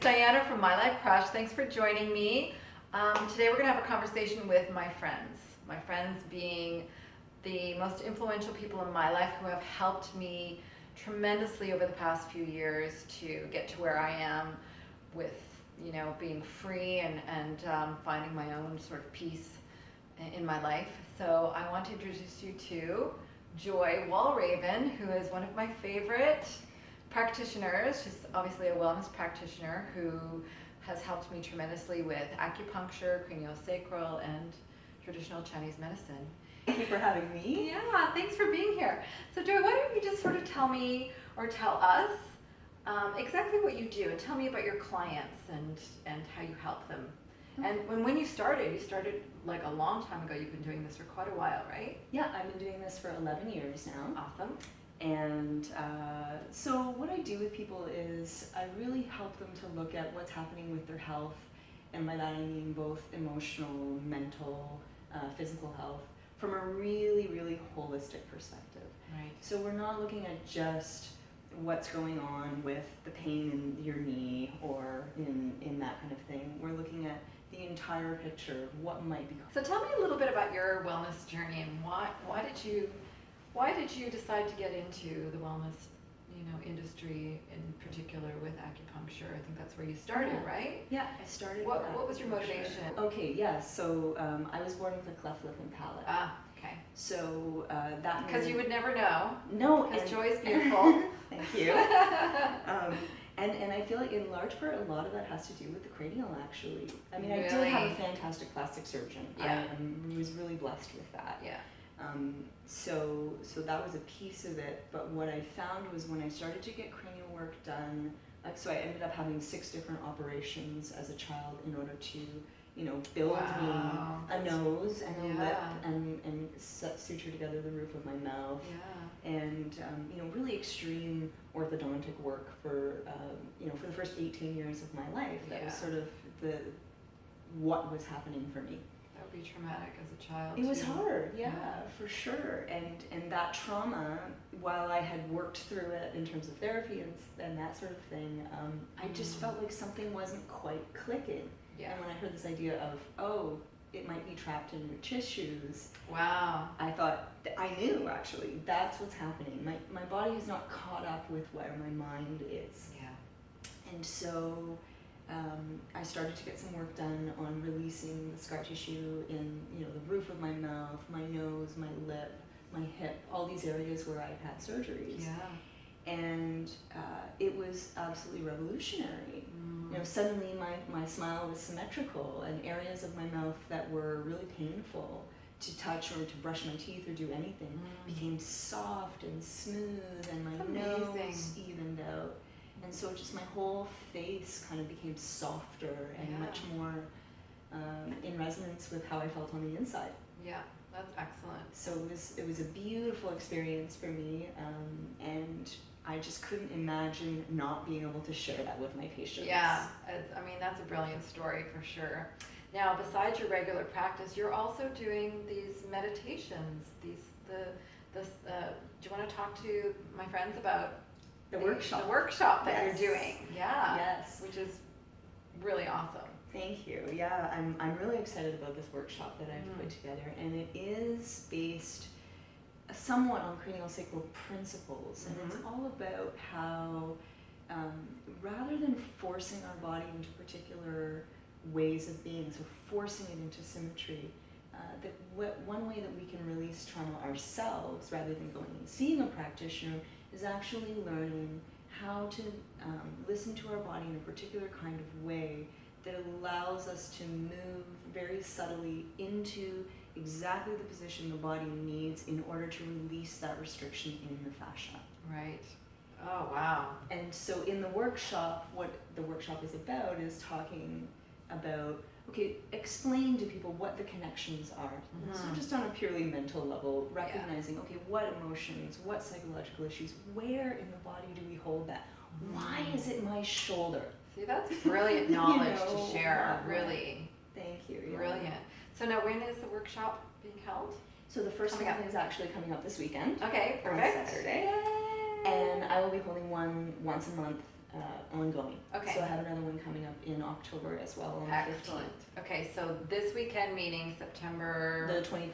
Diana from My Life Crush. Thanks for joining me. Today we're going to have a conversation with my friends. My friends being the most influential people in my life who have helped me tremendously over the past few years to get to where I am with, being free and finding my own sort of peace in my life. So I want to introduce you to Joy Walraven, who is one of my favorite practitioners. She's obviously a wellness practitioner who has helped me tremendously with acupuncture, craniosacral, and traditional Chinese medicine. Thank you for having me. Yeah, thanks for being here. So Joy, why don't you just sort of tell me or tell us exactly what you do, and tell me about your clients and how you help them. And when you started like a long time ago. You've been doing this for quite a while, right? Yeah, I've been doing this for 11 years now. Awesome. And so what I do with people is I really help them to look at what's happening with their health, and by that I mean both emotional, mental, physical health, from a really, really holistic perspective. Right. So we're not looking at just what's going on with the pain in your knee or in that kind of thing. We're looking at the entire picture of what might be. So tell me a little bit about your wellness journey, and why did you decide to get into the wellness industry, in particular with acupuncture? I think that's where you started, right? Yeah, I started. What was your motivation? Okay, yeah. So I was born with a cleft lip and palate. Ah, okay. So that because you would never know. No, because Joy's beautiful. Thank you. And I feel like in large part a lot of that has to do with the cranial, actually. I mean, Really? I did have a fantastic plastic surgeon. Yeah. I was really blessed with that. Yeah. So that was a piece of it, but what I found was when I started to get cranial work done, so I ended up having 6 different operations as a child in order to, build Wow. me a nose and a lip Yeah. and suture together the roof of my mouth. Yeah. And really extreme orthodontic work for the first 18 years of my life. That was Yeah. sort of what was happening for me. That would be traumatic as a child. It was too. hard, yeah, Yeah. for sure. And that trauma, while I had worked through it in terms of therapy and that sort of thing, I just felt like something wasn't quite clicking. Yeah. And when I heard this idea of, it might be trapped in your tissues, Wow. I thought, I knew actually, that's what's happening. My body is not caught up with where my mind is. Yeah. And so I started to get some work done on releasing the scar tissue in the roof of my mouth, my nose, my lip, my hip, all these areas where I've had surgeries. Yeah. And it was absolutely revolutionary. Suddenly my smile was symmetrical, and areas of my mouth that were really painful to touch or to brush my teeth or do anything became soft and smooth, and my nose evened out. And so just my whole face kind of became softer and much more in resonance with how I felt on the inside. Yeah, that's excellent. So it was a beautiful experience for me, and I just couldn't imagine not being able to share that with my patients. Yeah, that's a brilliant story for sure. Now, besides your regular practice, you're also doing these meditations. Do you want to talk to my friends about the workshop that Yes. you're doing? Yeah. Yes. Which is really awesome. Thank you. Yeah, I'm really excited about this workshop that I've put together, and it is based somewhat on craniosacral principles, and it's all about how rather than forcing our body into particular ways of being, so forcing it into symmetry, one way that we can release trauma ourselves rather than going and seeing a practitioner is actually learning how to listen to our body in a particular kind of way that allows us to move very subtly into exactly the position the body needs in order to release that restriction in the fascia. Right. Oh, wow. And so in the workshop, what the workshop is about is talking about, explain to people what the connections are. So just on a purely mental level, recognizing, what emotions, what psychological issues, where in the body do we hold that? Why is it my shoulder? See, that's brilliant knowledge to share, really. Thank you. Yeah. Brilliant. So now, when is the workshop being held? So the first one is actually coming up this weekend. Okay, on perfect. Saturday. Yay. And I will be holding one once a month, ongoing. Okay. Okay. So I have another one coming up in October as well on the 15th. Excellent. Okay, so this weekend meaning September The 24th.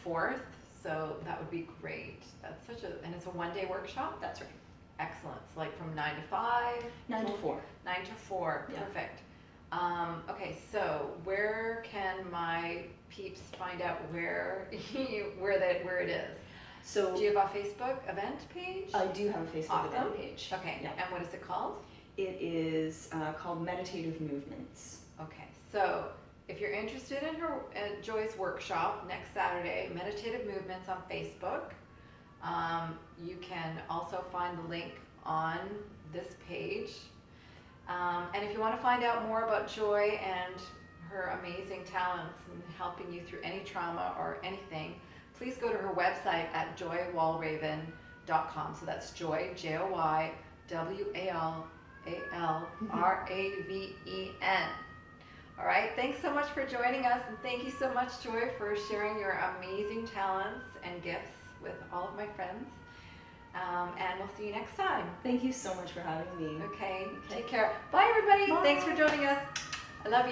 24th, so that would be great. That's such a, and it's a one-day workshop? That's right. Excellent. It's like from 9 to 5? 9 to 4. 9 to 4, Yeah. perfect. Okay, so where can my peeps find out where where it is? So Do you have a Facebook event page? I do have a Facebook Awesome. event page. Okay, Yeah. and what is it called? It is called Meditative Movements. Okay, so if you're interested in Joy's workshop next Saturday, Meditative Movements on Facebook, you can also find the link on this page. And if you want to find out more about Joy and her amazing talents and helping you through any trauma or anything, please go to her website at joywalraven.com. So that's Joy, JoyWalraven. All right, thanks so much for joining us, and thank you so much, Joy, for sharing your amazing talents and gifts with all of my friends. And we'll see you next time. Thank you so much for having me. Okay, take care. Bye, everybody. Bye. Thanks for joining us. I love you.